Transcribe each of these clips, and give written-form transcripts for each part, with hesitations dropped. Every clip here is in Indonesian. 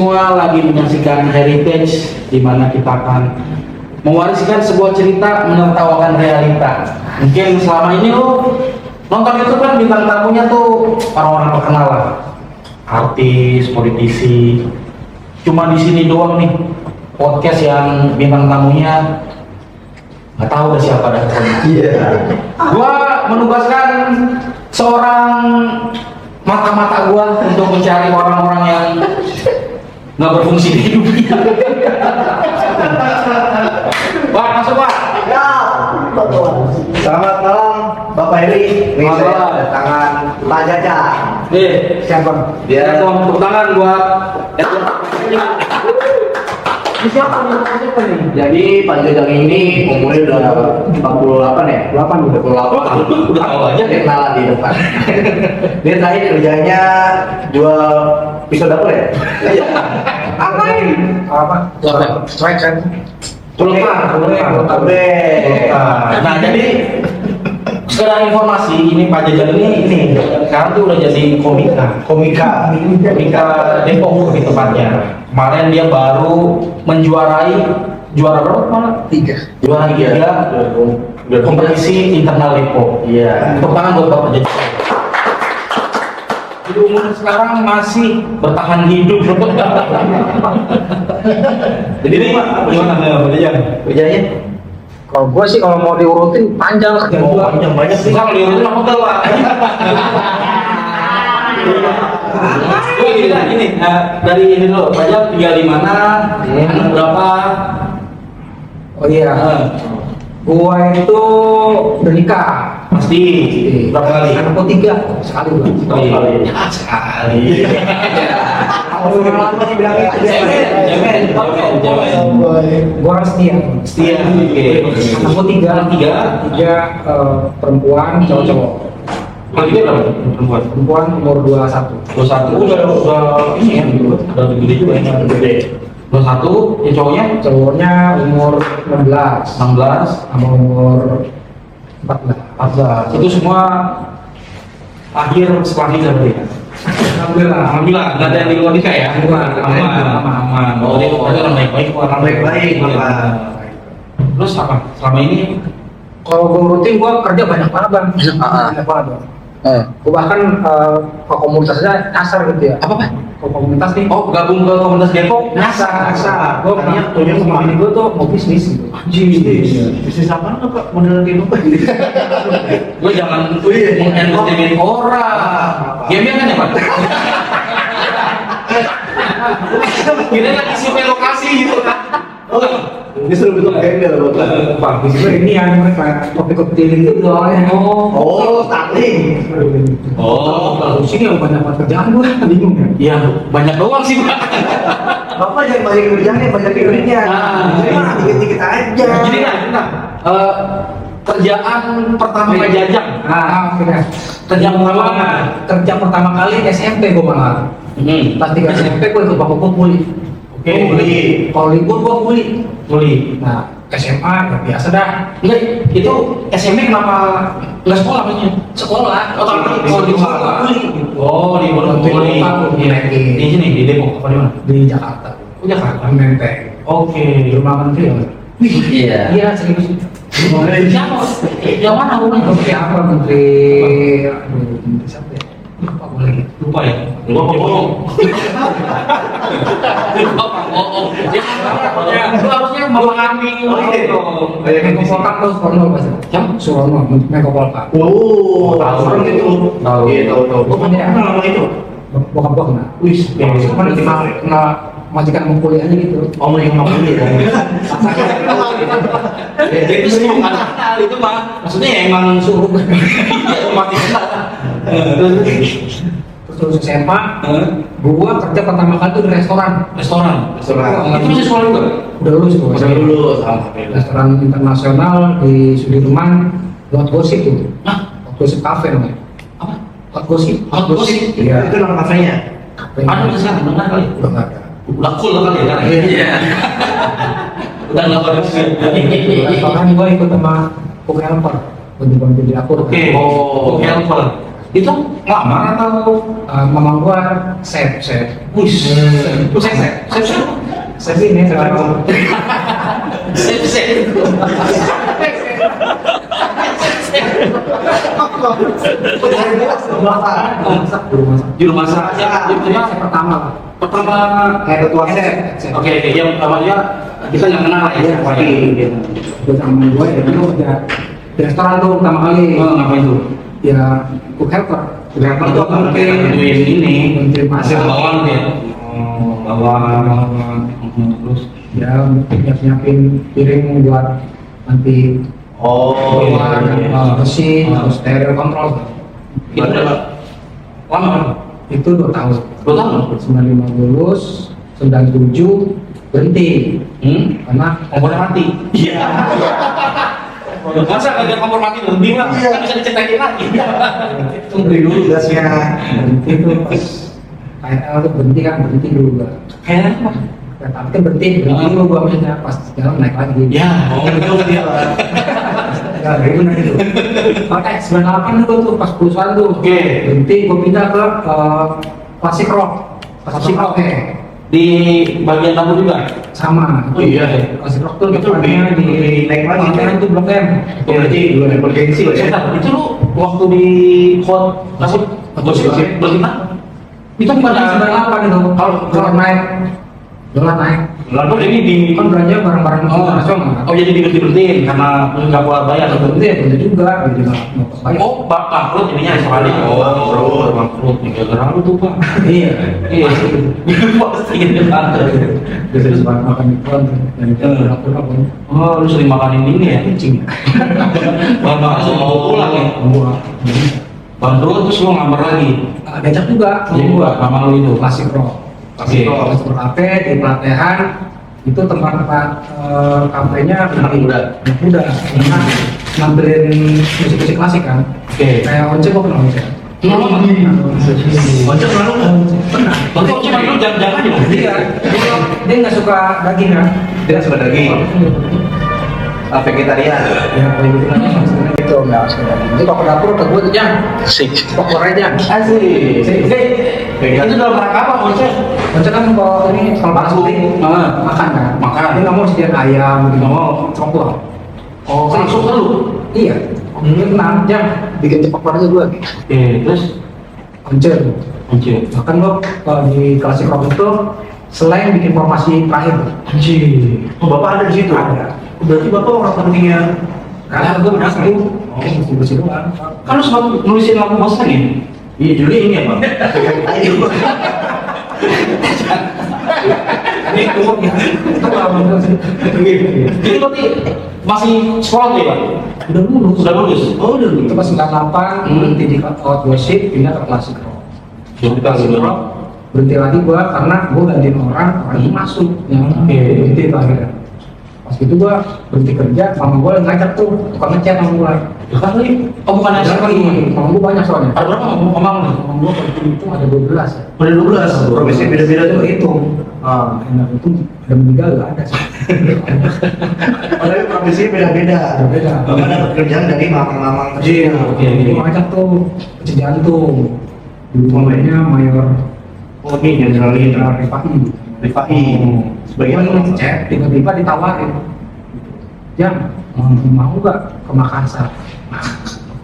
semua lagi menyaksikan Heritage, di mana kita akan mewariskan sebuah cerita menertawakan realita. Mungkin selama ini lo nonton itu kan bintang tamunya tuh orang-orang terkenal lah, artis, politisi. Cuma di sini doang nih podcast yang bintang tamunya nggak tahu udah siapa dah. Iya. Gua menugaskan seorang mata-mata gua untuk mencari orang-orang yang nggak berfungsi di hidupnya. Wah, masuk Pak. Ya, selamat malam Bapak Heri. Ini saya kedatangan Pak Jaja. Siapa? Dia tepuk tangan buat ini siapa nih? Jadi Pak Jajang ini umurnya udah 48 ya? 8 udah. 48. Udah tahu aja dia kenalan di depan. Dia terakhir kerjanya jual pisau dapur ya? Iya. Apain? Apa? Strike kan? Pulpa. Nah, jadi sekedar informasi, ini Pak Jajang ini sekarang tuh udah jadi komika Depok lebih tepatnya. Kemarin dia baru menjuarai juara berapa mana? 3. Juara 3 kompetisi internal Depok. Iya. Tepuk tangan buat Bapak Jajang. Di umur sekarang masih bertahan hidup. Jadi ini gimana Pak Jajang? Kerjanya? Kalau gue sih kalau mau diurutin panjang panjang banyak sih. Kalau diurutin aku tahu lah. Gini, dari ini dulu, Pajak tinggal di mana, anak berapa? Oh iya, gua itu udah nikah. Pasti. Berapa kali? Anakku 3, sekali gua. Sekali. Orang masih bilangnya Jamin. gua orang setia. Setia. Oke. Anakku 3 perempuan, cowok-cowok. Kalau itu berapa? Perempuan umur 21. 21 udah ini ya, udah gede juga ya. Gede. 21, yang cowoknya? Cowoknya umur 16 sama umur 14. Itu semua akhir setelah nikah berarti ya? Alhamdulillah, nggak ada yang di luar nikah ya? Aman. Oh, dia orang baik-baik, orang baik-baik, Bapak. Terus apa? Selama ini Kalau gue rutin, gue kerja banyak banget bang. Banyak banget bang. Gue bahkan ke komunitasnya nyasar gitu ya. apa Pak? Ke komunitas nih. Oh, gabung ke komunitas Depok? Nyasar. Gue punya sama ini gue tuh mau bisnis gitu. Bisnis apa Pak? Model game apa? Gue jangan mengendorse orang. Game kan ya Pak? Kira lagi survei lokasi gitu kan? Ini suruh bentuk gembel Bapak. Ini yang mereka kopi-kopi itu doang. Oh, starting. Oh, Di sini yang banyak banget kerjaan gue, bingung ya. iya banyak doang sih Pak. Bapak jangan banyak kerjanya, banyak duitnya. Dikit-dikit aja. Jadi nah, kerjaan pertama Pak Jajang. Kerja pertama kali SMP gue malah. Pas 3 SMP gue ikut bapak gue kuli. Oke, Kalau libur gue kuli. kuli. Nah, SMA ya biasa dah. Enggak, itu SMP kenapa nggak sekolah maksudnya? Sekolah. Kalau di sekolah kuli. Oh, di kuli. Di sini di Depok apa di mana? Di Jakarta. Oh, Jakarta. Menteng. Oke. Di rumah menteri ya. Iya. Iya serius. Siapa? Yang mana rumahnya? Menteri apa? Menteri. Aduh, menteri siapa ya? Lupa gue lagi. Lupa ya? Lupa bohong. Lupa bohong. Lu harusnya memahami itu. Menko Polkam tuh Surono pasti. Siapa? Surono, Menko Polkam. Oh, Tahu itu. Tahu. Iya, tahu. Bukan ya? Nama itu. Bokap gua kena. Wis, Kan kena majikan mau kuliahnya gitu. Oh, mau yang ngomong ya. Itu sih bukan kenal itu mah. Maksudnya ya emang suruh. Mati kenal. Terus SMA, gua kerja pertama kali tuh di restoran. Restoran. Itu masih sekolah juga? Udah lulus gua. Udah lulus, alhamdulillah. Restoran internasional di Sudirman, Hot Gosip tuh. Hah? Hot Gosip Cafe namanya. Apa? Hot Gosip. Hot Gosip? Iya. Itu nama kafenya. Cafe. Ada udah sekarang, benar kali. Udah nggak ada. Udah cool kali ya kan? Iya. Udah nggak bagus. Restoran gua ikut sama cook helper. Bantu-bantu di dapur. Oke. Oh, helper. Itu ngelamar atau Mamang gua chef. wih? Chef ini sekarang. Sip. Juru masak. Yang pertama. Pertama Kayak ketua chef. Oke, yang pertamanya kita nggak kenal ya. Iya, pasti. Gue sama gue ya dulu udah di restoran tuh pertama kali. Ngapain tuh? Ya cook helper. Driver tuh kan kayak bantuin ini. Bantuin masak. Bawang ya. Bawang. Terus Ya nyiapin piring buat nanti Oh, keluar bersih, terus steril kontrol. itu berapa? Lama kan? Itu 2 tahun. 2 tahun? 95 lulus, 97 berhenti karena Kompornya mati. Iya. Masa kagak kompor mati berhenti mah? Kan bisa dicetakin lagi. itu beli dulu gasnya. berhenti tuh pas KRL tuh berhenti dulu gua. Kayak apa? Ya, tapi kan berhenti dulu gua maksudnya pas jalan naik lagi. Ya, Itu dia. Ya, dari benar itu. Pakai 98 itu tuh pas perusahaan tuh. Oke. Berhenti gua pindah ke Classic Rock. Classic Rock di bagian tamu juga. sama. Oh, iya. Classic Rock tuh Itu depannya di naik lagi, Pangeran tuh Blok M. Oh, berarti belum emergency ya? Sebentar, itu lu waktu di hot kasih berlima itu Bukan gimana? 98 itu. Kalau naik dolar naik. Lalu ini di Kan belanja barang-barang internasional. oh jadi diberhentiin karena nggak buat bayar atau Berhenti ya berhenti juga. Jadi nggak bayar. oh bangkrut ininya sekali bangkrut gara-gara lu tuh pak Iya. iya pasti gitu kan Bisa disebut makan di pohon dan itu pura-pura pun. oh lu sering makanin ini ya Kucing. bahan bakar mau pulang ya bangkrut terus lu ngamar lagi Diajak juga. jadi gua sama lu itu Classic Rock. Oke. Classic Rock Cafe di Pelatehan itu tempat-tempat kafenya Anak muda. anak muda karena ngambilin musik-musik klasik kan. oke Kayak Once kok kenal Once? Ojek lalu Pernah. berarti ojek lu jangan-jangan aja dong Iya. Dia nggak suka daging kan? Dia suka daging. Vegetarian. Ya kayak gitu kan maksudnya gitu nggak suka daging. Jadi kalau ke dapur ke gue tuh jam. asik Pokok aja. asik itu dalam rangka apa ojek Once kan kalau ini kalau pas syuting makan kan. Makan. Dia nggak mau sediain ayam gitu. Oh. Coklat. oh langsung lu Iya. Dia kenal jam bikin cepak aja gue. oke terus Once. ojek Bahkan lo kalau di Classic Rock itu selain bikin formasi terakhir, anjir Oh, Bapak ada di situ? ada. Berarti Bapak orang pentingnya. Karena gue bersih itu, mesti bersih doang. kan lu sempat nulisin lagu bos lagi Iya, Juli ini ya, Bang. Ayo. Ini gue ya, itu kalau sih. jadi berarti masih sekolah tuh ya pak Udah lulus. sudah lulus Oh, udah Itu pas 98 berhenti di Outgosip pindah ke Classic Rock. Jadi Classic Rock berhenti lagi gua karena gua gantiin orang itu masuk yang Oke. berhenti itu akhirnya. Pas itu gua berhenti kerja, mama gua yang ngajak tuh tukang ngecat sama gua. kan tadi oh bukan Ada asal lagi, mama gua banyak soalnya. ada berapa ngomong lu Mama gua waktu itu ada 12 ya. Udah 12. Profesi beda-beda tuh. Itu Ah. enak itu ada meninggal nggak ada sih. Oh, tapi profesinya beda-beda. Beda. Bapak dapat kerjaan dari mamang-mamang Iya, kecil. oke. Gua ngajak tuh ke jantung. Dulu namanya Mayor Oh, ini Jenderal Jenderal Rifai. Rifai. Sebagai Sebagai ngecek, tiba-tiba ditawarin. Jam, mau nggak ke Makassar?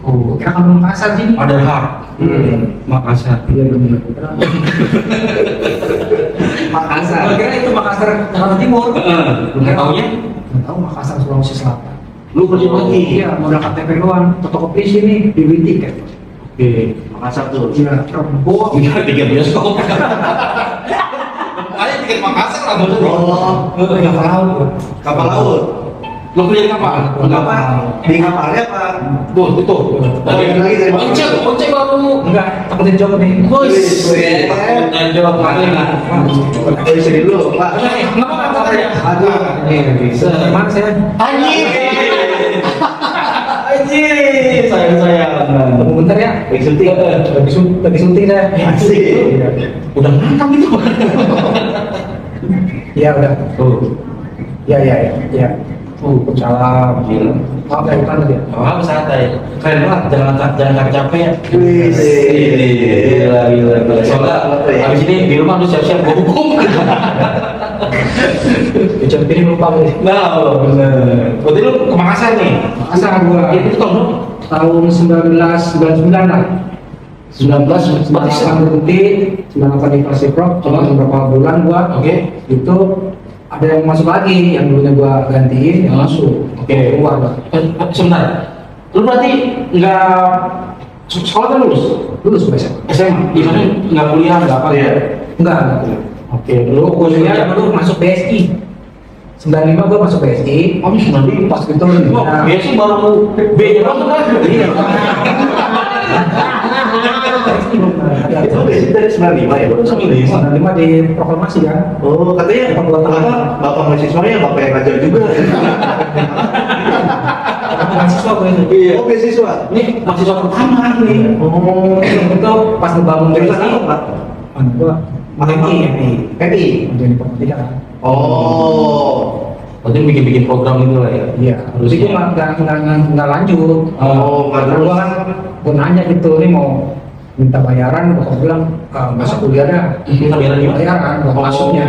Oh, kira kamu Makassar sih? ada hak Makassar Iya benar. Kira Makassar. Gua kira itu Makassar Jakarta Timur. nggak taunya Nggak tahu Makassar Sulawesi Selatan. lu kerja lagi Iya, modal KTP doang. Fotokopi sini di beli tiket. oke Makassar tuh. Iya, Rebo. tinggal tiket bioskop makanya tiket Makassar lah maksudnya Oh, Nggak tahu gua. kapal laut. lu kerja kapal Apa? Di kapalnya apa? tuh itu yang lagi dari bawah. ojek baru Enggak, takutin jawab nih. bos Wih. dan jawab paling Oh, di sini dulu, Pak. kenapa ya Aduh. bisa Gimana saya? anjir anjir sayang Tunggu bentar ya. Lagi syuting. Lagi syuting saya. Asik. udah mantap itu Iya udah. tuh Iya. Salam. Gila. Maaf ya, bukan tadi ya. Oh, santai. Keren banget, jangan capek-capek. Wih, Gila. Soalnya habis ini di rumah lu siap-siap gua hukum. Ucap ini lupa nih. Nah, bener. Berarti lu ke Makassar nih? Makassar gua. Itu tahun Tahun 1999 lah. 19 berarti 98 berhenti, 98 di Persipro, cuma beberapa bulan gua. Oke. Itu ada yang masuk lagi, yang dulunya gua gantiin, yang masuk. Oke. Keluar gua. Sebentar. Lu berarti nggak sekolah kan lulus? Lulus gua SMA. SMA? Gimana? Nggak kuliah, nggak apa ya? Enggak. Oke, lu Kuliah dulu masuk BSI. 95 gua masuk BSI. Oh, 95. Pas gitu Oh, biasa baru B-nya doang kan? Iya. Itu basic dari 95 ya, Bro? 95 di proklamasi kan. Oh, katanya bapak mahasiswanya bapak yang ngajar juga. Mahasiswa gue itu. Iya. Oh, beasiswa. Ini mahasiswa pertama nih. Oh, Itu pas ngebangun jurusan BSI. apa, Pak? Mana gua? MI. MI. Menjadi informatika kan. Oh. Berarti bikin program gitu lah ya? Iya. Jadi gua nggak lanjut. Oh, nggak Karena terus. gua kan gua nanya gitu nih mau minta bayaran, gua bilang nggak usah kuliah dah. Minta bayaran gimana? Bayaran buat masuknya.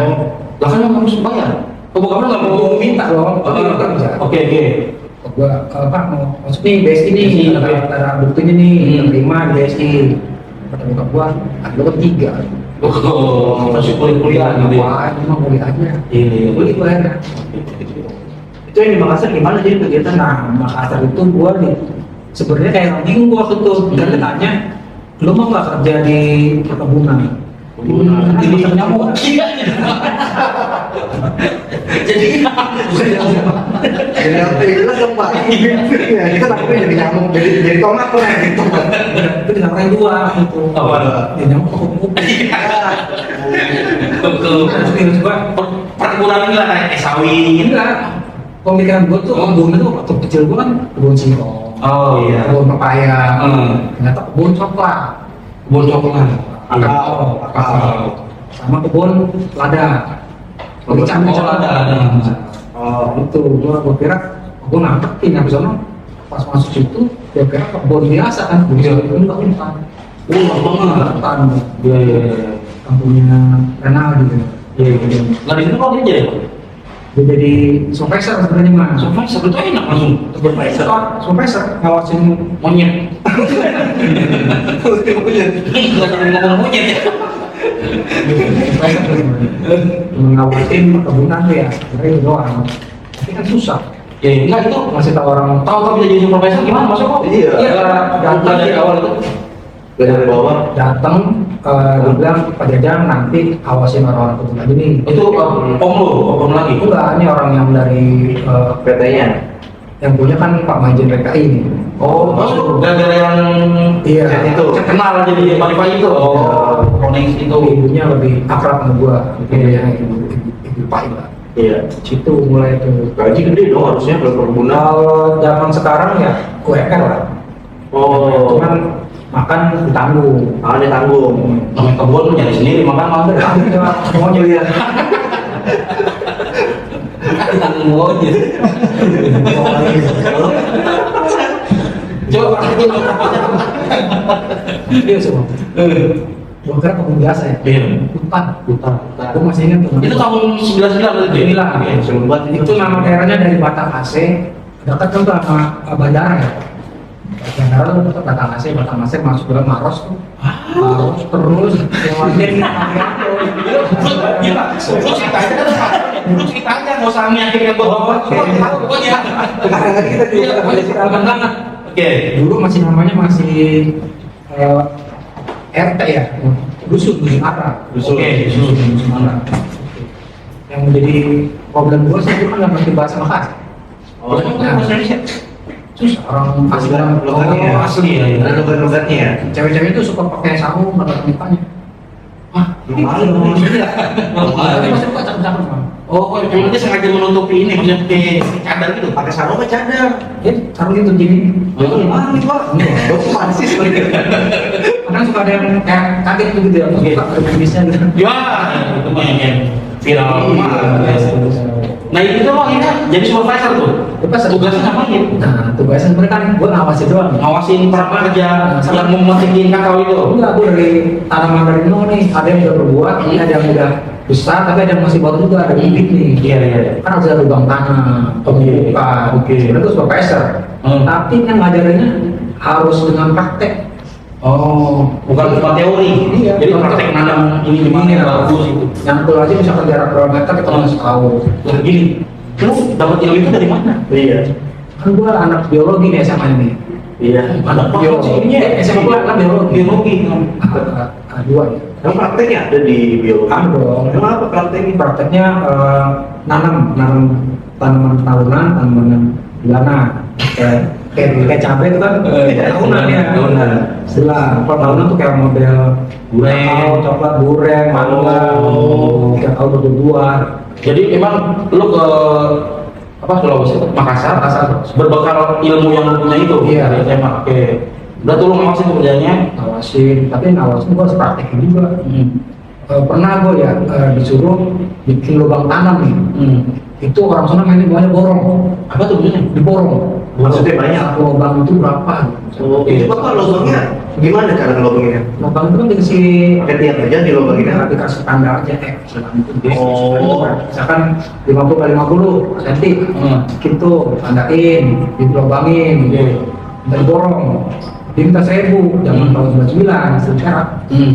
Lah kan yang harus bayar. Oh, bukan lu nggak mau Minta dong. Tapi Oh, gua kan bisa. Oke. Gua Pak mau masuk nih BSI nih, BSI, ada buktinya nih, terima di BSI. Kata bokap gua, ada ketiga. Oh, masih kuliah gitu ya? Wah, ini mah kuliah aja. Iya. Kuliah gua akhirnya. Itu yang di Makassar gimana jadi kegiatan? Nah, Makassar itu gua nih sebenarnya kayak orang bingung gua waktu itu. Karena tanya, lu mau nggak kerja di perkebunan? Ini nyamuk. Jadi Jadi apa yang jelas dong, Pak? Ya, kita takutnya jadi nyamuk, jadi tomat tuh yang gitu. Itu dengan orang dua itu. Apa? Ya nyamuk kupu-kupu. Betul. Terus gua Perkebunan ini lah kayak sawit. enggak. Pemikiran gua tuh kebun itu waktu kecil gua kan kebun singkong. Oh iya. Kebun pepaya. Hmm. Ternyata kebun coklat. Kebun coklat. Kakao. Sama kebun lada. Kebun lada. Oh, Itu gua kira gua nangkepin habis itu pas masuk situ gua kira kebun biasa kan Iya. enggak. Banget. Hutan Iya. kampungnya Renal gitu. Iya. Nah di situ kok dia jadi apa? Dia jadi supervisor sebenarnya mah. Supervisor itu enak langsung. Supervisor ngawasin Monyet. Nggak ada yang ngomong monyet ya. supervisor ngawasin perkebunan tuh ya. Sebenarnya itu doang. Tapi kan susah. Ya enggak itu. Ngasih tahu orang Tahu bisa jadi supervisor gimana masuk kok? Iya. Datang dari awal itu. dari bawah. datang dia bilang Pak Jajang nanti awasin orang-orang kebun lagi nih. Itu om lagi. Enggak, ini orang yang dari PT-nya. yang punya kan Pak Majen PKI nih. Oh, gara-gara yang Iya. itu kenal jadi Pak itu. Oh, koneksi itu. Ibunya lebih akrab sama gua. Ibunya ibu Pak Iba. Iya. Situ mulai tuh. Gaji gede dong harusnya kalau perkebunan. Kalau zaman sekarang ya UMR lah. Oh. Cuman makan ditanggung. Ditanggung. Namanya kebun lu nyari sendiri makan mah. Semuanya lihat. Ditanggung monyet. Coba Iya semua. Gua kira kebun biasa ya. Iya. Hutan. Hutan. Gua masih ingat tuh. Itu tahun 99 berarti. Inilah. Sebelum buat ini. Itu nama daerahnya dari Batang AC. Dekat kan tuh sama bandara ya. Bandara tuh dekat Batang AC masuk ke Maros tuh. Maros terus lewatin Gila, lu cerita aja nggak usah meyakinkan gua. Gua ya. Sekarang kan kita juga Ada cerita banget. Oke. Dulu namanya masih RT ya, dusun arah. Dusun. Oke, dusun arah. Yang menjadi problem gue sih itu kan nggak ngerti bahasa Makassar. Oh, Bahasa Indonesia. Susah orang asli logatnya ya. Asli ya. Ada logat-logatnya ya. Cewek-cewek itu suka pakai sarung pada mukanya. Hah? Malu dong. Tapi masih buka cakep-cakep Bang. Oh, emang dia sengaja menutupi ini, maksudnya pakai cadar gitu. Pakai sarung apa cadar? Ya, sarung itu gini. Malu nih, Pak. Gimana sih sebenarnya? Kadang suka ada yang kayak kaget gitu ya, Oke. suka ada bisnisnya gitu. Ya, itu mah yang viral mah. Iya. Nah itu lo akhirnya jadi supervisor tuh. Tugasnya ngapain? Nah, tugasnya sebenarnya kan gue ngawasin doang. Ngawasin para pekerja Sama- yang mematikin kakao itu. Enggak, gue dari tanaman dari nol nih, ada yang udah berbuah, ada yang udah besar, tapi ada yang masih baru juga, ada bibit nih. Iya iya. Kan harus ada lubang tanah, pembukaan. Oke. Sebenarnya gue supervisor. Tapi yang ngajarinnya harus dengan praktek. Oh, bukan cuma teori. Iya. Jadi praktek nanam ini gimana yang bagus itu. Nyangkul aja misalkan jarak berapa meter kita masih tahu. Lah gini, lu dapat ilmu itu dari mana? Iya. Kan gue anak biologi nih SMA ini. Iya. Anak biologi. SMA gue anak biologi. Biologi. Dua ya. Emang prakteknya ada di biologi? Ada dong. Emang apa prakteknya? Prakteknya nanam tanaman tahunan, tanaman bulanan. Kayak cabai itu kan tahunan ya. Tahunan. Setelah kalau tahunan tuh kayak model Gureng. kakao, coklat, gureng, mangga, Oh. kakao berbuah. Jadi emang lu ke apa Sulawesi, Makassar, berbekal ilmu yang lu punya itu. Iya. Dari SMA. Oke. Udah tuh lu ngawasin kerjanya. Ngawasin, tapi ngawasin gue harus praktekin juga. Pernah gue ya disuruh bikin lubang tanam nih. Itu orang sana mainnya banyak borong. Apa tuh bunyinya? Diborong. Maksudnya banyak? Satu lubang itu berapa? Oh, itu bapak lubangnya gimana cara ngelobanginnya? Lubang itu kan dikasih Pakai tiang aja dilobanginnya? dikasih tanda aja Oh. misalkan 50 kali 50 cm gitu tandain dilobangin Iya. minta diborong dia minta 1000 zaman tahun 99 sekarang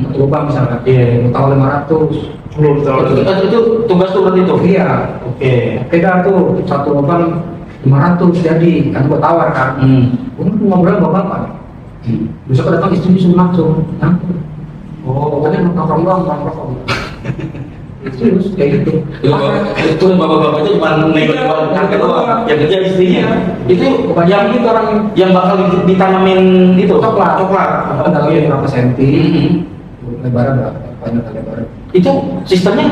satu lubang misalkan Iya. tahun 500 Belum tahu. Itu tugas tuh berarti itu. iya Oke. oke dah tuh satu lubang 500 jadi kan gua tawar kan gua ngobrol sama bapak besok datang istri suruh langsung Oh, pokoknya nongkrong doang serius kayak gitu itu bapak-bapaknya cuma nengok harga doang, yang kerja istrinya. Itu yang itu orang yang bakal ditanamin itu coklat coklat. dalamnya berapa senti Mhm. lebarnya berapa panjang lebarnya Itu sistemnya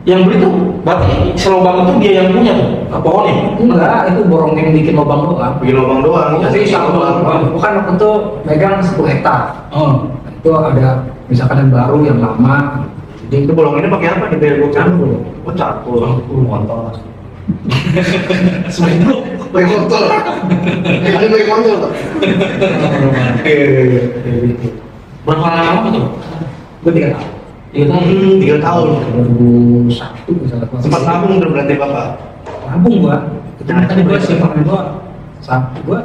yang beli tuh berarti selobang itu dia yang punya tuh pohonnya. enggak itu borong yang bikin lubang doang Bikin lubang doang. jadi satu lubang bukan waktu itu megang 10 hektar itu ada misalkan yang baru yang lama jadi Itu bolonginnya pakai apa nih biar gue Cangkul. Oh, cangkul. motor Sebenarnya Pakai motor. Ada pakai motor. berapa lama tuh? gue 3 tahun 3 tahun. 3 tahun. 2001 misalnya Sempat nabung udah berarti bapak. nabung gua itu tadi gua simpanan gua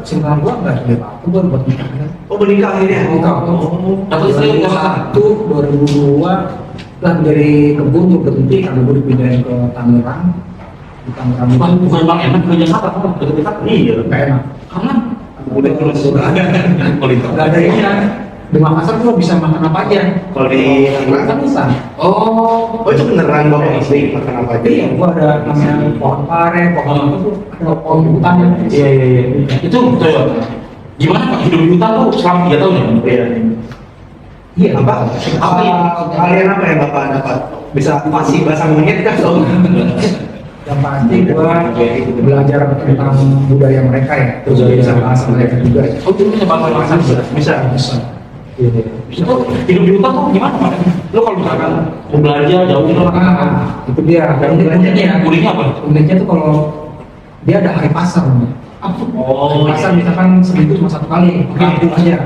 simpanan gua nggak ada apa-apa gua buat nikah Oh, menikah akhirnya. Nikah. Oh. Dapat istri nggak makan? 2002 lah dari kebun tuh berhenti karena gua dipindahin ke Tangerang di Tangerang Bukan itu bukan bang enak kerja apa kan? Dekat-dekat. Iya. nggak enak Karena Udah terus. nggak ada ini kan di Makassar tuh bisa makan apa aja Kalau di kan bisa oh Oh, itu beneran bapak istri makan apa aja? iya gua ada namanya pohon pare pohon apa tuh ada pohon hutan iya iya iya. Itu betul ya. Gimana Pak hidup di hutan tuh selama 3 tahun ya? Iya. iya Apa? Apa yang kalian apa yang bapak dapat? Bisa pasti bahasa monyet kan? So? yang pasti gua belajar tentang budaya mereka ya terus Budaya. bisa bahasa mereka juga Oh itu bisa bahasa Makassar bisa. Bisa. Itu hidup di hutan tuh gimana Pak? Lo kalau misalkan mau belanja jauh lo itu dia dan uniknya uniknya apa? uniknya tuh kalau dia ada hari pasar Apa? hari pasar misalkan seminggu cuma 1 kali kampung aja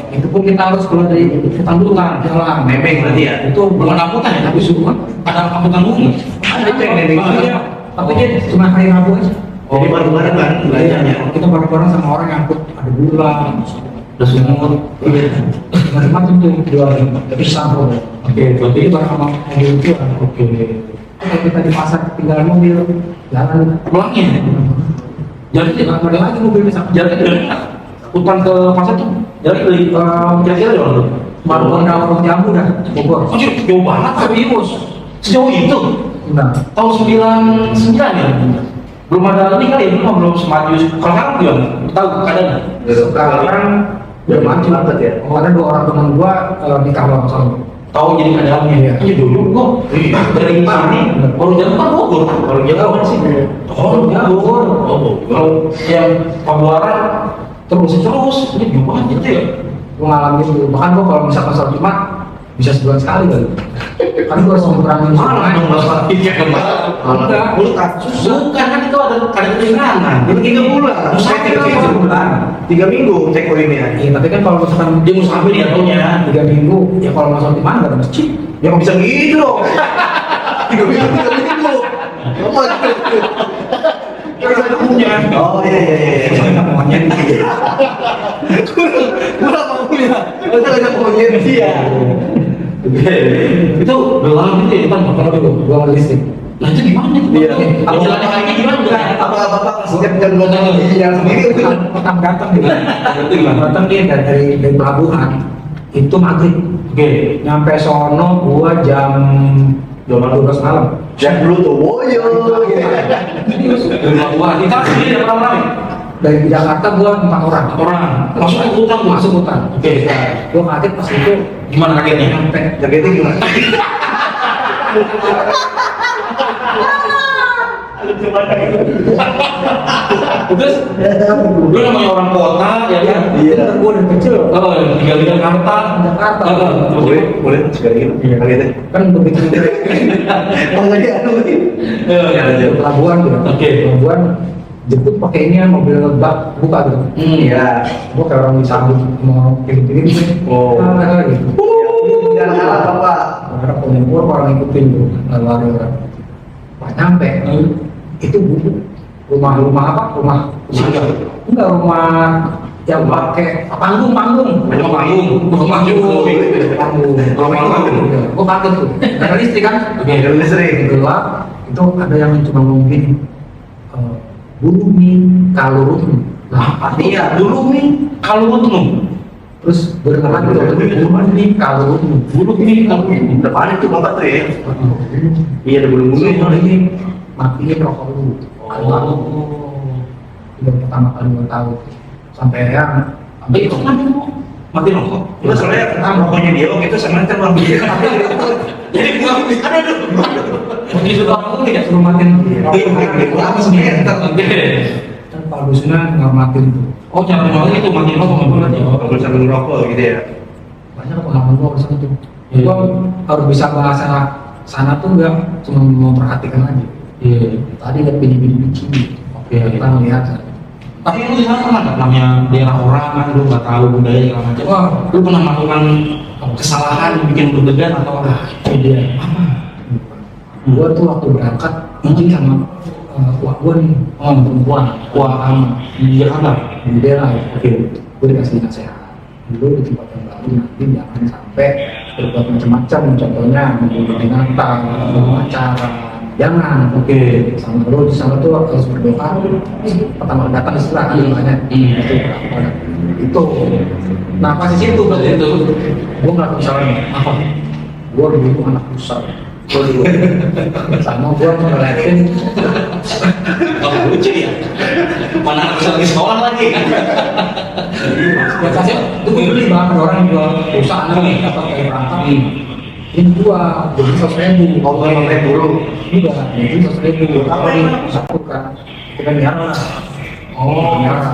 itu pun kita harus keluar dari hutan dulu kan jalan Nebeng berarti ya? itu Bukan angkutan ya? tapi suruhan Ada angkutan umum. ada Itu yang nebeng. tapi dia cuma hari Rabu aja Jadi bareng-bareng kan belanjanya? Iya, kita bareng-bareng sama orang yang angkut ada gula Udah sumur. macam-macam tuh jualin tapi sampul Oke, berarti jadi bareng sama mobil itu kan oke. kalau kita di pasar tinggalan mobil jalan Pulangnya. Jadi nggak ada lagi mobil misalkan jalan dari hutan ke pasar tuh jalan dari kira-kira jalan lu. baru ada orang jambu dah Bogor Oh, jauh banget serius. Sejauh itu. enggak Tahun 99 ya. Belum ada ini kali ya, belum semaju. Kalau sekarang belum tahu keadaan. sekarang udah maju banget ya? ada 2 orang teman gua nikah langsung Tahu jadi keadaannya. Iya. Iya dulu gua dari sini baru jalan kan Bogor. Baru jalan kan sih. Oh, Bogor. Oh, kalau yang Pabuaran terus ini jauh banget gitu ya. gua ngalamin dulu bahkan gua kalau misalkan sholat Jumat bisa sebulan sekali kali. Kan gue harus mengurangi Malah dong masalah tiga kan Enggak. Bukan kan itu ada keringanan. Ini 3 bulan. Musafir Saya itu. tiga bulan. 3 minggu cek poinnya. Iya, tapi kan kalau misalkan Dia musafir ya punya. 3 minggu, ya kalau masuk di mana nggak ada masjid. Ya nggak bisa gitu dong. 3 minggu, 3 minggu. Apa itu? Ada punya. Oh iya. Misalnya monyet. Kurang punya. Masa ada monyet dia. Itu gelap itu ya kan Kalau dulu, gua nggak listrik. Nah itu gimana itu? Iya. Kalau jalan kaki gimana udah? Apa bapak setiap jam 2 tahun jalan sendiri itu? Pertama datang dia. Itu gimana? Datang dia dari pelabuhan. Itu maghrib. Oke. Nyampe sono gua jam 12 malam. Jack dulu tuh, woyo. Wah, kita sendiri ada berapa orang? Dari Jakarta gua 4 orang. Orang. Masuk ke hutan tuh. Masuk hutan. Oke. Gua kaget pas itu Gimana kagetnya? nyampe. Jaketnya gimana? Terus, lu namanya orang kota ya kan? Iya. Gua dari kecil. Oh, tinggal di Jakarta. Jakarta. Boleh sekali gitu. Iya. Jaketnya. Kan begitu Oh nggak dia anu. Iya. di pelabuhan gitu. Oke. Pelabuhan jemput pakai ini ya, mobil bak buka gitu. Iya. Gua kayak orang disambut mau kirim-kirim gitu. Oh. Gitu. Jangan kalah bapak. Orang penyempur orang ngikutin tuh lari orang. Pas nyampe itu rumah apa? Rumah enggak rumah yang pakai panggung. Panggung. Panggung. Gua kaget tuh. Ada listrik kan? Oke. Jangan listrik. Gelap itu ada yang cuma ngomong gini. Bulu nih kalau rutun. Nah, iya, dulu nih kalau rutun. Terus berkenan gitu, bulu nih kalau rutun. Dulu nih kalau rutun. Depan itu bapak tuh ya. Iya ada bulu-bulu. Ini matiin rokok dulu. Oh. Itu pertama kali gue tahu. Sampai ya, sampai Itu kan mati rokok. Itu soalnya rokoknya dia waktu itu sama kan orang dia. Jadi bukan ada dulu. Mungkin sudah orang tuh tidak suruh matiin Lama semeter. Oke. kan Pak Dusna ngormatin tuh. Oh, cara ngomong itu mati rokok nggak boleh. Kalau bisa ngerokok gitu ya. Banyak pengalaman gua kesana tuh. Iya. Gua harus bisa bahasa sana tuh enggak cuma memperhatikan aja. Iya. Tadi lihat bini-bini bici. Oke. Kita melihat. Tapi lu di sana pernah nggak namanya daerah orang kan lu nggak tahu budaya segala macam. Wah. Lu pernah melakukan kesalahan bikin deg-degan atau apa? Ide. Gua tuh waktu berangkat mungkin sama wah gua nih perempuan Wah, di Jakarta. di daerah ya. Oke. Gue dikasih nasihat dulu di tempat yang baru nanti jangan sampai berbuat macam-macam, contohnya membunuh binatang, membunuh acara, jangan. Oke. Sama lu di sana tuh harus berdoa pertama datang istilah kan namanya itu berapa itu. Nah pas di situ berarti itu gue ngelakuin kesalahan apa? Gue dulu anak besar. Sama gue ngeliatin Oh, lucu ya. Mana anak bisa lagi sekolah lagi. ya kasih itu gue beli banget orang jual perusahaan nih apa kayak perangkat ini gua beli 100.000 Oh, 5.000 dulu. udah beli 100.000 apa nih satu kan kita miara lah miara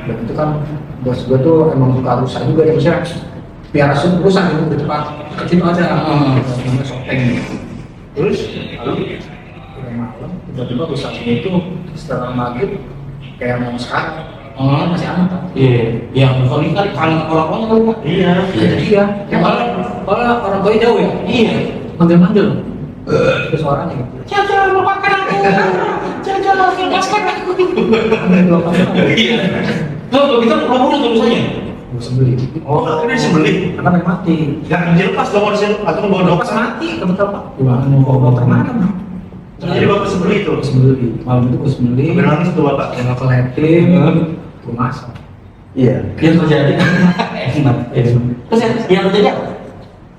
dan itu kan bos gua tuh emang suka rusak juga ya maksudnya piara rusak itu di tempat kecil ada namanya sopeng Terus lalu udah malam tiba-tiba rusak itu setelah maghrib kayak mau sekarang masih anak kan Iya, yang kalau ini kan kangen orang tuanya kali Pak. iya. iya yang kalau orang tuanya jauh ya Iya. manggil-manggil itu suaranya gitu Jangan lupakan aku. Jangan lepaskan aku. Iya. Tuh, begitu lo bunuh tulisannya. gue sembeli Oh, akhirnya disembelih. karena pengen mati Nggak dilepas dong harusnya atau bawa pas dokter. mati kebetulan pak gua mau bawa dokter mana bro Jadi bapak sembelih itu. gue sembeli malam itu gue sembeli Sampai nangis tuh bapak. yang ngekeletin gue masak Iya. Yang terjadi enak. Terus yang terjadi apa?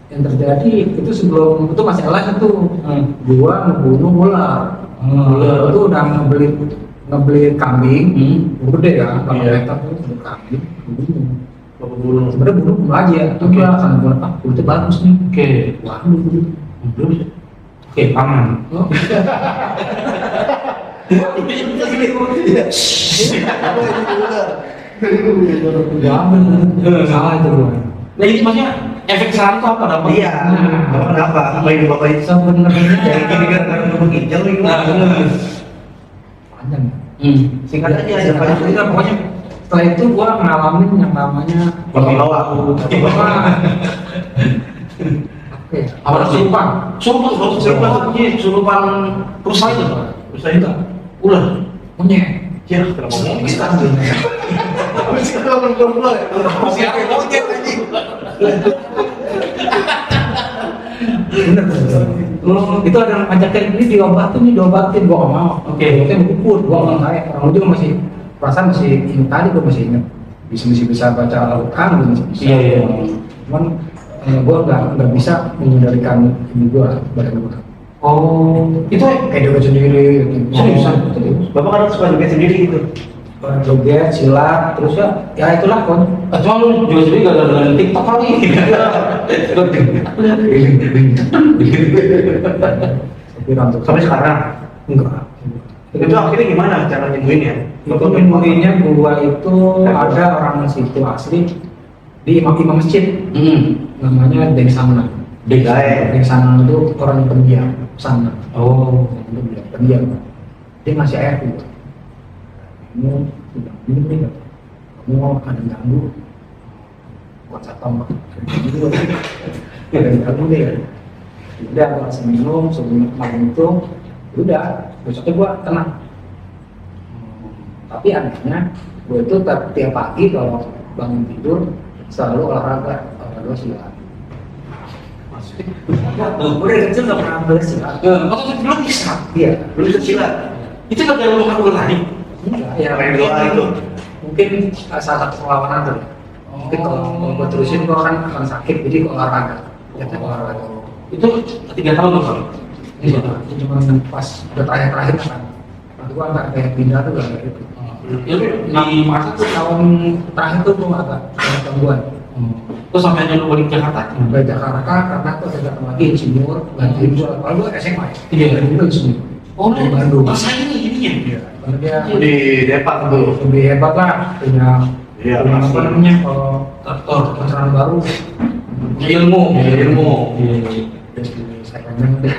yang terjadi itu sebelum itu masih elas itu gua ngebunuh ular ular itu udah ngebeli kambing gede ya 8 Iya. meter tuh beli kambing gua bunuh Bapak bunuh. sebenarnya bunuh aja itu Oke. dia karena gua kulitnya bagus nih Oke. wah dulu Terus? Oke, aman. oh. Gua ambil salah itu gua Jadi maksudnya efek saran itu apa dapat? Iya. Bapak kenapa? Apa ini bapak itu? Sebenarnya Jadi gini kan karena berginjal ini. panjang. Singkat aja. Ya, Singkat aja. jadi pokoknya setelah itu gua ngalamin yang namanya Bapak bawa. Oke. Apa Surupan. Surupan rusa itu. Rusa itu. Ular. Monyet. Ya, kenapa ngomong gitu? Habis itu kalau keluar ya. Masih ada monyet anjing. Bener. Itu ada yang ngajakin ini diobatin gua nggak mau. Oke. Oke, bukut gua nggak kayak orang lu juga masih perasaan masih ingat tadi gua masih ingat masih bisa baca Al-Quran gua masih bisa. Iya. Cuman gua nggak bisa mengendalikan ini gua badan gua. Oh, itu Kayak joget sendiri gitu. Seriusan? Bapak kan suka joget sendiri gitu. Joget, silat, terus ya itulah kon. cuma lu juga sendiri gak ada dengan TikTok kali. Tapi untuk Sampai sekarang. enggak. Itu akhirnya gimana cara nyembuhinnya? Itu memorinya gua itu ada orang situ asli di imam masjid namanya Deng Sana. Deng Sana itu orang pendiam sana. Oh. Pendiam. Dia ngasih air gitu. Kamu udah minum nih nggak? Kamu ada ganggu? Kuat satpam pak. Ada ganggu deh. Udah gua langsung minum sebelum malam itu. Udah besoknya gua tenang. Tapi anehnya gue itu tiap pagi kalau bangun tidur selalu olahraga silat. Gue dari kecil gak pernah bersilat. Waktu itu belum bisa. Iya. Lu bisa silat. Itu gak ada makan ular tadi. Enggak, ya Main doa itu. mungkin salah satu perlawanan tuh. Mungkin kalau gue terusin gue akan sakit, jadi gue olahraga. Jatuh olahraga. Itu 3 tahun tuh, Bang. Iya, itu cuma pas udah terakhir kan. Nanti gue agak kayak pindah tuh gak kayak gitu. Itu di masa tuh. Tahun terakhir tuh gue agak gangguan. Terus sampai aja lu balik ke Jakarta. Ke Jakarta karena gue ada datang lagi di Sumur, gantiin gue. Kalau gue SMA ya. Iya. Dari dulu di Sumur. Oh, Di Bandung. pas ini ininya. Iya. Karena dia Di Depok tuh. lebih hebat lah, punya Iya, punya pasti. apa namanya kalau pencerahan baru. Ilmu. Saya pandang deh.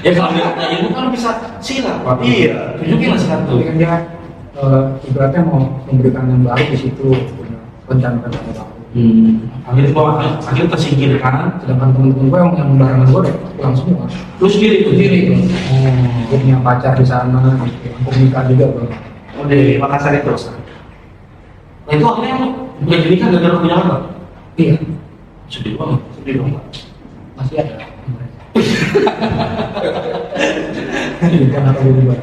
Ya kalau dia punya ilmu kan bisa silat, Pak. Iya. Tunjukin lah silat tuh. Tapi kan dia ibaratnya mau memberikan yang baru di situ, punya rencana-rencana baru. Akhirnya tersingkirkan. Sedangkan temen-temen gue yang barengan gue deh pulang semua. Lu sendiri tuh. Sendiri. Gue punya pacar di sana, untuk nikah juga bro. Oh, di Makassar itu. Nah itu akhirnya lu gak jadi kan gara-gara punya apa? Iya, Sedih banget. Sedih dong, Pak. masih ada. Bukan apa juga.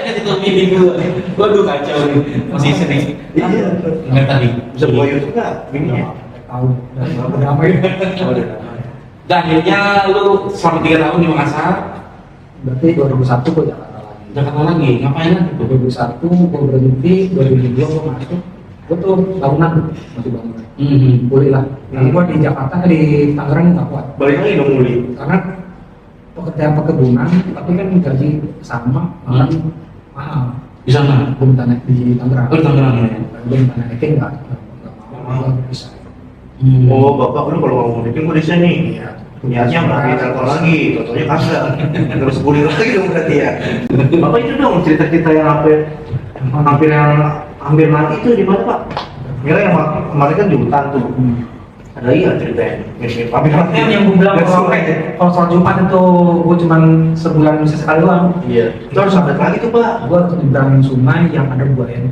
Itu mini gue. Waduh kacau nih. Masih sedih. Iya. Ingat tadi. Bisa buka YouTube nggak? Bininya. Tahu, udah damai. Oh, udah. Dan akhirnya lu selama 3 tahun di Makassar. Berarti 2001 gue Jakarta lagi. Jakarta lagi, ngapain lagi tuh? 2001 gue berhenti, 2002 gue masuk. Gue tuh bangunan, masih bangunan. Boleh lah. Nah, gue di Jakarta, di Tangerang nggak kuat. Balik lagi dong Muli. Karena pekerjaan perkebunan, tapi kan gaji sama, makan mahal. Di sana. Gue minta naik di Tangerang. Oh, di Tangerang ya. Gue minta naikin nggak mau, nggak bisa. Oh, bapak udah kalau ngomong bikin gue di sini. Iya. Niatnya nggak di telepon lagi, totonya kasar. Terus bulir lagi dong berarti ya. Bapak itu dong cerita-cerita yang hampir mati itu di mana Pak? Kira yang kemarin kan di hutan tuh. Ada iya ceritanya. Mirip hampir mati. Kan yang gue bilang kalau soal Jumat itu gue cuma sebulan bisa sekali doang. Iya. Itu harus update lagi tuh Pak. Gue harus nyebrangin sungai yang ada buayanya.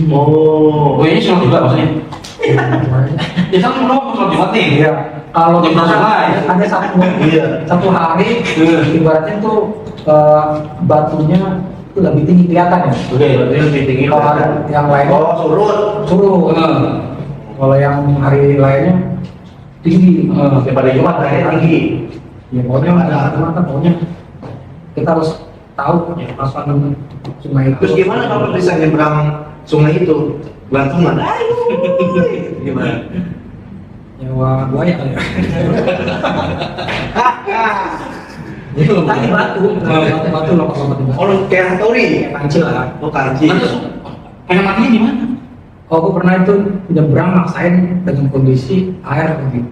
Oh. Oh ini sholat juga maksudnya? Ya kan lu mau sholat Jumat nih? Iya. Kalau Nyebrang sungai. ada satu Iya. satu hari ibaratnya tuh batunya itu lebih tinggi kelihatan ya. Oke. Berarti lebih tinggi. Kalau ada yang lainnya Oh, surut. suruh. Kalau yang hari lainnya tinggi. Daripada Jumat akhirnya tinggi. Ya pokoknya mata pokoknya kita harus tahu apa namanya sungai itu. Terus gimana kalau bisa nyebrang sungai itu? Gelantungan. Ayo. Gimana? Nyawa buaya kali ya. Tadi batu, batu lompat-lompat di batu. Oh, lu kayak Hattori. Kancil lah. Oh, kanji. Terus pengen matinya di mana? Oh, aku pernah itu nyebrang maksain dengan kondisi air lagi.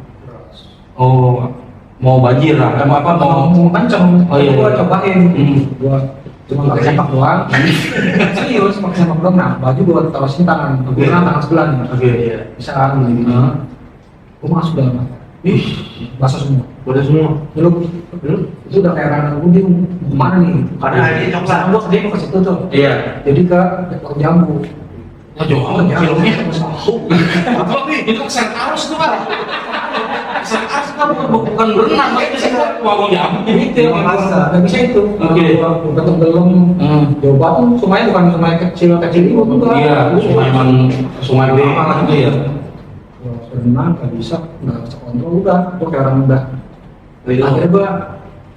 Oh, mau banjir lah, apa Mau kenceng, Oh, iya, gua iya. cobain. Gua cuma pakai sempak doang. Serius, pakai sempak doang. Nah, baju gua taruhin tangan, Oke. tangan sebelah nih. Oke, iya. Bisa kan gitu. Heeh. Gua masuk dalam. Ih, Basah semua. udah semua. Dulu itu udah kayak ranah gue bingung kemana nih? Karena airnya coklat. Gue dia ke situ tuh. Iya. Jadi ke Depok Jambu. Oh, jauh filmnya. Apa nih? Itu kesan arus tuh kan. Kesan arus kan bukan berenang, tapi ke situ mau jamu. Itu yang nggak bisa itu. Oke. Udah tenggelam. Jawa Barat tuh sungai bukan sungai kecil itu juga. Iya, sungai emang sungai gede gitu ya. Berenang nggak bisa kontrol udah. Gue kayak orang udah. Itu. Akhirnya gue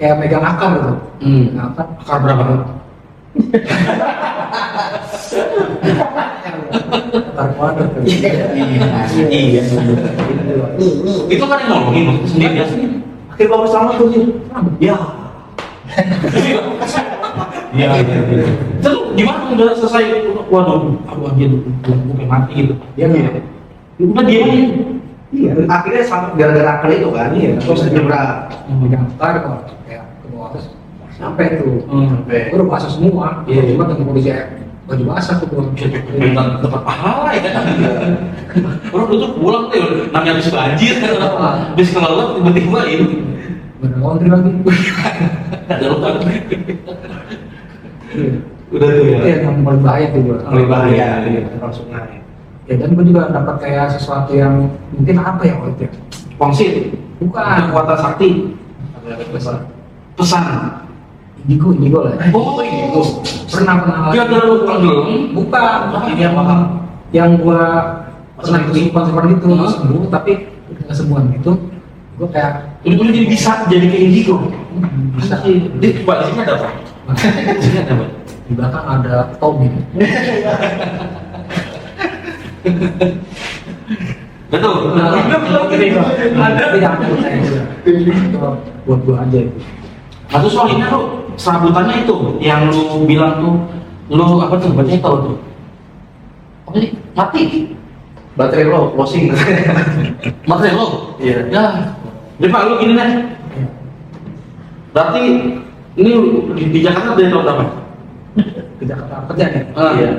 kayak megang akar gitu. Akar. Akar berapa? Akar kuadrat. Iya. Itu kan yang ngomongin sendiri ya. Akhir bapak selamat tuh sih. Ya. Iya. Terus gimana udah selesai? Waduh, aku anjir, gue mati gitu. Dia nggak. Udah dia aja. Iya. Akhirnya sampai gara-gara akal itu kan. Iya. Terus nyebrang. Megang akar kok kayak ke bawah terus sampai tuh. Sampai. Gue udah basah semua. Iya. Cuma dengan kondisi baju basah tuh gue. Bisa minta tempat pahala ya. Orang itu pulang tuh, namanya habis banjir, habis kelelep tiba-tiba ini. Bener laundry lagi. Ada lupa. Udah tuh ya. Itu yang paling bahaya tuh gue. Paling bahaya. Orang sungai. Ya dan gue juga dapat kayak sesuatu yang mungkin apa ya waktu itu ya? Wangsit, Bukan. kekuatan sakti, pesan. Indigo lah. Oh, itu. Pernah. Dia ada lu tenggelam. Bukan. Ini apa? Yang gua pernah kesurupan seperti itu Hah? sembuh tapi kesembuhan itu gua kayak Ini dia bisa jadi kayak indigo. bisa. Di sini ada apa? Di sini ada apa? Di belakang ada Tommy. Betul. Ada. Tapi jangan percaya juga. Itu buat gua aja itu. Atau soal ini lu serabutannya itu yang lu bilang tuh, lu apa tuh bacanya tahu tuh? Apa sih? Mati. Baterai lo closing. Materai lo. Iya. Ya. Jadi Pak lu gini deh. Berarti ini di Jakarta dari tahun berapa? Ke Jakarta kerja nih. Iya.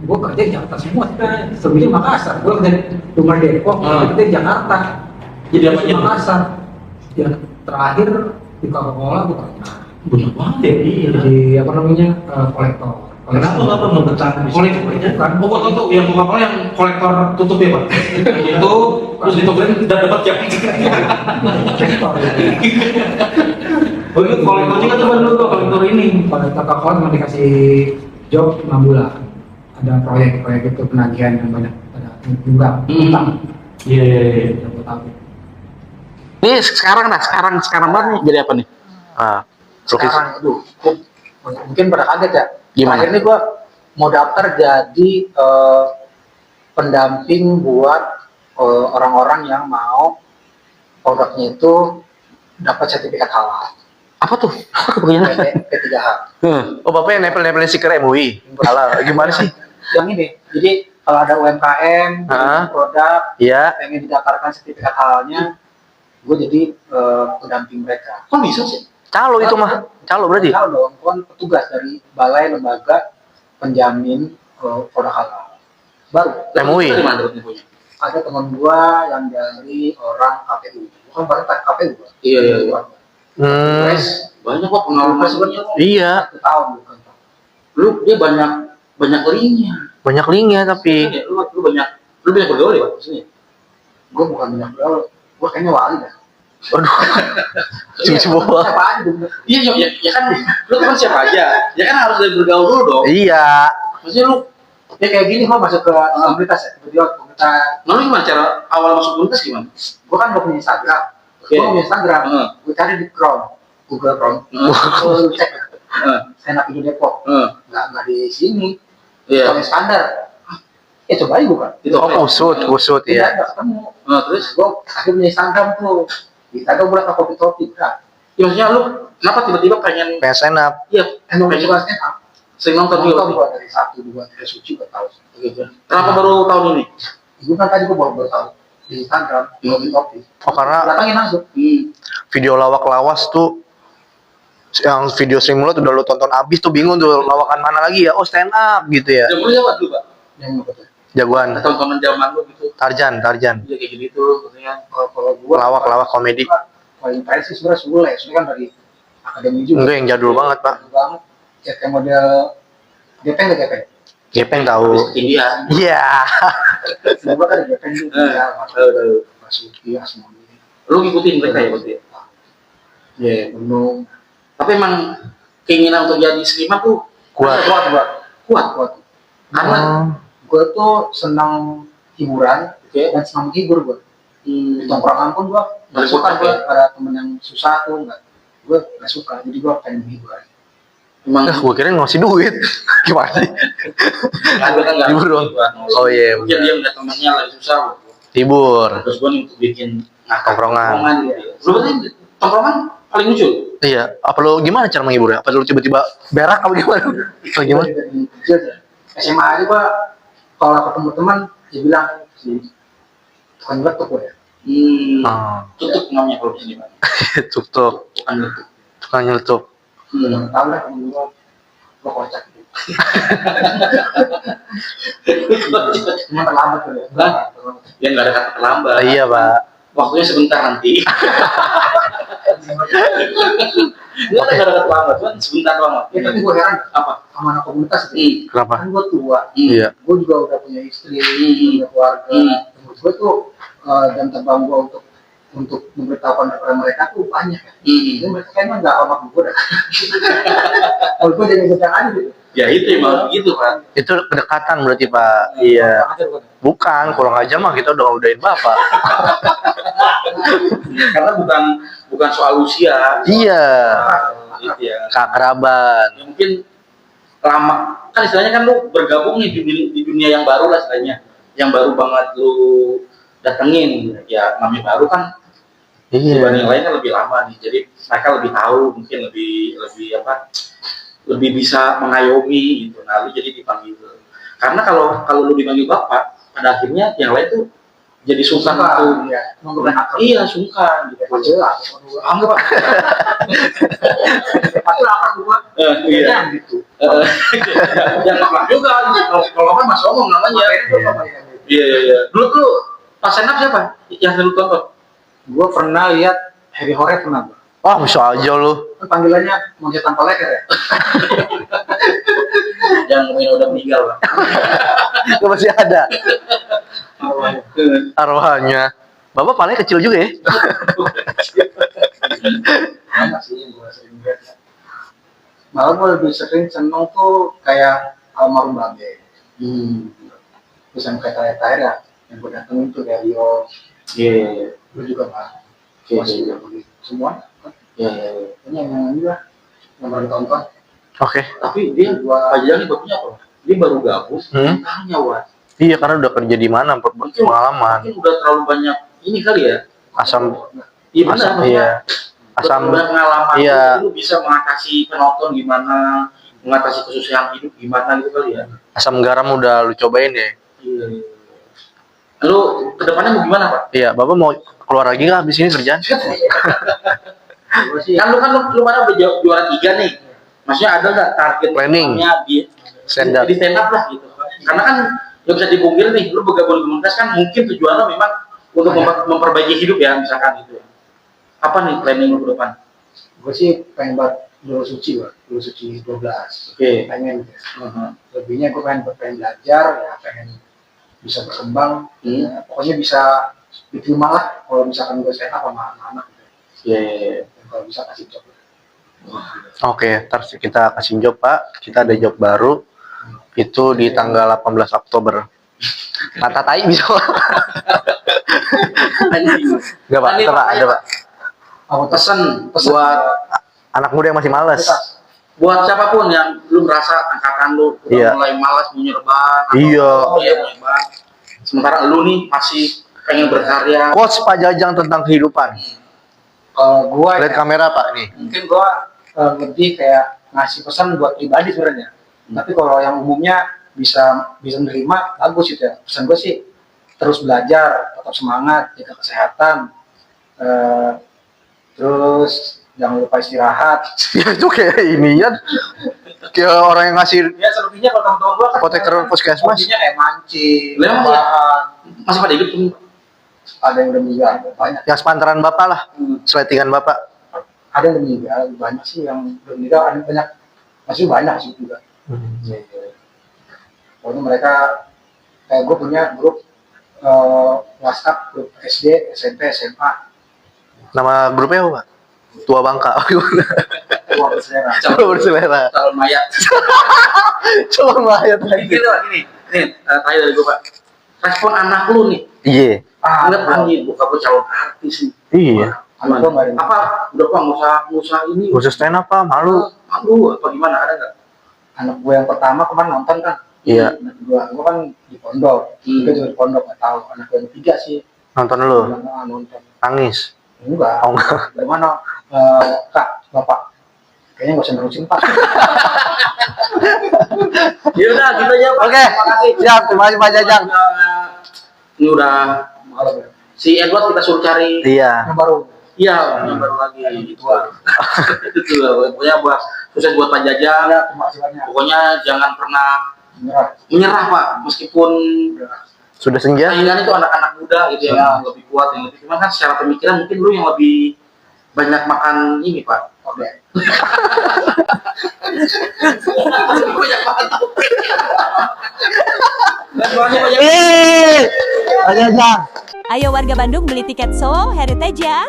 Gua kerja di Jakarta semua. Sebelumnya Makassar. Gua kerja di rumah Depok. Kerja di Jakarta. Jadi apa Di aja? Makassar. Ya terakhir di Coca-Cola gua pernah. Banyak banget ya. Iya. Di apa namanya kolektor. Kenapa nggak pernah bertahan di Kolektor Bukan. Oh, kok tuh yang Coca-Cola yang kolektor tutup ya, Pak? Itu terus ditutupin dan dapat jam. Kolektor. Oh, itu kolektor juga tuh dulu tuh kolektor ini. Kolektor Coca-Cola cuma dikasih job 6 bulan. Ada proyek itu penagihan yang banyak. Ada juga utang. Iya, iya, iya. Yang gua tahu. Nih sekarang banget nih jadi apa nih? Sekarang aduh, mungkin pada kaget ya. Gimana? Akhirnya gua mau daftar jadi pendamping buat orang-orang yang mau produknya itu dapat sertifikat halal. Apa tuh? Begini. P3H. Oh bapak yang nempel stiker MUI. Alah, gimana sih? Yang ini, jadi kalau ada UMKM, produk, Iya. pengen didaftarkan sertifikat halalnya, gue jadi pendamping mereka. Kok bisa sih? Calo itu mah. Calo berarti. Tahu dong, kan petugas dari Balai Lembaga Penjamin Produk Halal. Baru MUI. Dari mana dapat infonya? ada teman gua yang dari orang KPU, bukan partai KPU. Gua. Iya, iya, iya. Pres, Banyak kok pengalaman sebenarnya. Iya. 1 tahun bukan. Lu dia banyak linknya. Banyak linknya tapi. Lu banyak bergaul ya, Pak? Maksudnya? Gua bukan banyak bergaul, gua kayaknya wali dah. Aduh. Cici bola. Siapa aja bener. Iya, ya kan. Lu teman siapa aja? Ya kan harus dari bergaul dulu dong. Iya. Maksudnya lu, Ya kayak gini gua masuk ke komunitas ya, kebetulan komunitas. lu gimana cara awal masuk komunitas gimana? Gua kan gak punya Instagram. Oke. Gua punya Instagram. Heeh. Gua cari di Chrome, Google Chrome. Gua cek. Stand up Indo Depok. Nggak di sini. Iya. Kalau standar. Ya coba aja bukan. Itu Oh kusut Tidak ya. ada ketemu. Terus? Gua akhirnya punya Instagram tuh. Di Instagram gua liat kopi-kopi berat. Ya, maksudnya lu kenapa tiba-tiba pengen Pengen stand up. iya Emang pengen gua stand up. Sering nonton juga. Nonton gua dari 1, 2, 3 suci gua tahu. Gitu. Kenapa baru tahun ini? Gua kan tadi gua baru tahu di Instagram, di Ngopi Kopi. Oh, karena Datangin langsung. video lawak lawas tuh, yang video Sri Mulat udah lu tonton abis tuh bingung tuh lawakan mana lagi ya. Oh, stand up gitu ya. Zaman dulu apa dulu, Pak? Yang apa tuh? Jagoan. Tontonan zaman lu gitu. Tarjan. Iya kayak gitu katanya. Kalau gua Lawak komedi. paling terakhir sih sebenarnya Sule, Sule kan dari akademi juga. Enggak, yang jadul banget, Pak. Jadul banget. Kayak model Gepeng nggak Gepeng? Gepeng tahu. Ketinggian. Iya. Semoga kan Gepeng juga. Tahu. Masuki, Asmoni. Lu ngikutin mereka ya berarti? Ya, Gunung. Tapi emang keinginan untuk jadi seniman tuh Kuat. Kuat. Karena gue tuh senang hiburan, dan senang menghibur gue. Di tongkrongan pun gue nggak suka gue ada temen yang susah tuh gue nggak suka. Jadi gue pengen menghibur aja. Emang Gue kira ngasih duit. Gimana sih? gue kan nggak Hibur dong. Oh iya, mungkin dia ngeliat temannya lagi susah. Hibur. Terus gue nih untuk bikin Tongkrongan. Lu berarti tongkrongan paling lucu? Iya. Apa lu gimana cara menghibur ya? Apa lu tiba-tiba berak apa gimana? Atau gimana? Gue dari kecil ya. SMA aja gue kalau ketemu teman dia bilang si tukang letuk gue ya. Tutup namanya kalau di sini Pak. Tuk-tuk. Bukan letuk. Tukang nyeletuk. Tahu lah temen gue kocak gitu. Cuma terlambat tuh ya. Ya nggak ada kata terlambat. Iya, Pak. Waktunya sebentar nanti. Nggak ada kata terlambat, cuman sebentar doang. Ya tapi gue heran Apa? sama anak komunitas itu. Kenapa? Kan gue tua. Iya. Gue juga udah punya istri, punya keluarga. Menurut gue tuh jam terbang gue untuk memberitahukan kepada mereka tuh banyak ya. Jadi mereka kayaknya nggak hormat gue dah. Kalau gue jadi gedang aja gitu. Ya itu emang begitu Pak. Itu kedekatan berarti, Pak. Iya. Bukan, kurang aja mah kita udah udahin Bapak. Karena bukan soal usia. Iya. Gitu ya. Keakraban. Ya, mungkin lama kan istilahnya kan lu bergabung nih di dunia yang baru lah istilahnya, yang baru banget lu datengin ya, namanya baru kan dibanding yang lain kan lebih lama nih, jadi mereka lebih tahu, mungkin lebih lebih bisa mengayomi gitu. Nah lu jadi dipanggil, karena kalau lu dipanggil bapak pada akhirnya yang lain tuh jadi sungkan tuh. Iya sungkan gitu. Anggap Pak. Pasti lapar gua. Iya gitu. Yang lapar juga. Kalau kan Mas Omong namanya. Iya. Dulu tuh pas senap siapa yang lu tonton? Gua pernah lihat Harry Horet pernah gua. Wah, bisa aja lu. Kan panggilannya monyet tanpa leher ya. Yang udah meninggal Pak. Gak masih ada arwahnya. Bapak palanya kecil juga ya? Banyak sih yang gua sering lihat. Malah gua lebih sering seneng tuh kayak almarhum Babe. Terus yang kayak terakhir ya, yang gua datengin tuh dari Rio. Iya. Lu juga nggak? Iya. Masih begitu semua. Iya. Ini yang juga yang baru tonton. Oke. Tapi dia Pak Jali bakunya apa? Dia baru gabung. Tanya Wak. Iya, karena udah kerja di mana, pengalaman. Mungkin udah terlalu banyak ini kali ya. Asam. Iya benar. Iya. Asam. Udah pengalaman. Iya. Lu bisa mengatasi penonton gimana, mengatasi kesusahan hidup gimana gitu kali ya. Asam garam udah lu cobain ya? Iya. Lu kedepannya mau gimana Pak? Iya, Bapak mau keluar lagi nggak habis ini kerjaan? Kan lu pada udah juara 3 nih. Maksudnya ada nggak target Planning. di Stand up. di stand up lah gitu. Karena kan nggak bisa dipungkiri nih, lu bergabung di komunitas kan mungkin tujuannya memang untuk memperbaiki hidup ya misalkan gitu. Apa nih planning lu ke depan? Gue sih pengen buat dulu suci 12. Oke. Pengen lebihnya gue pengen belajar ya, pengen bisa berkembang. Ya, pokoknya bisa diterima lah kalau misalkan gue stand up sama anak-anak. Iya. Kalau bisa kasih job. Oke, ntar kita kasih job, Pak. Kita ada job baru. Itu di tanggal 18 Oktober. Kata tai bisa. Enggak, Pak. Ada, Pak. Aku Pesan buat Anak muda yang masih males. buat siapapun yang lu merasa angkatan lu udah mulai malas mau nyerban Iya. mau nyerban, sementara lu nih masih pengen berkarya. Quotes Pak Jajang tentang kehidupan. Kalau gue Lihat kamera, Pak, nih. mungkin gue lebih kayak ngasih pesan buat pribadi sebenarnya. Tapi kalau yang umumnya bisa menerima, bagus itu ya. Pesan gue sih terus belajar, tetap semangat, jaga kesehatan, terus jangan lupa istirahat. Ya itu kayak ini ya, kayak orang yang ngasih Ya selebihnya kalau teman-teman gue kan apoteker puskesmas. hobinya kayak mancing, Memang bahan, masih pada hidup tuh. ada yang udah meninggal, banyak. Yang sepantaran bapak lah, seletingan bapak. Ada yang udah meninggal, banyak sih yang udah meninggal, ada yang banyak, masih banyak sih juga. Pokoknya mereka, kayak gue punya grup WhatsApp, grup SD, SMP, SMA, Nama grupnya apa, Pak? Tua Bangka. tua berselera. Coba berselera. Calon mayat. Coba mayat Gini, lagi. Pak, nih, tanya dari gue, Pak. Respon anak lu nih, Iya. anggap anjing, buka gue calon artis nih. Iya. Anak gue nggak ada. Apa, udah Pak, nggak usah ini. Khusus stand up Pak, malu. Malu, apa gimana, ada nggak? Anak gue yang pertama kemarin nonton kan. Iya. Anak gue kan di pondok, juga juga di pondok, nggak tahu. Anak gue yang ketiga sih, Nonton lu, nonton. nangis. Enggak. Oh enggak. Gimana, Kak, Bapak? Kayaknya nggak usah nerusin Pak. Ya udah, gitu aja, Pak. Oke, Terima kasih. siap. Terima kasih Pak Jajang. Ini udah Malam ya. si Edward kita suruh cari. Iya. Yang baru. Iya, yang baru lagi itu. Itu lah, pokoknya buat sukses buat Pak Jajang. Ya, terima kasih banyak. Pokoknya jangan pernah Menyerah. menyerah, Pak, meskipun Sudah senja. saingan itu anak-anak muda gitu yang lebih kuat, yang lebih cuman kan secara pemikiran mungkin lu yang lebih banyak makan ini, Pak. Oke. Banyak makan tahu. Dan banyak banyak. Pak Jajang. Ayo warga Bandung beli tiket Solo Heritage ya.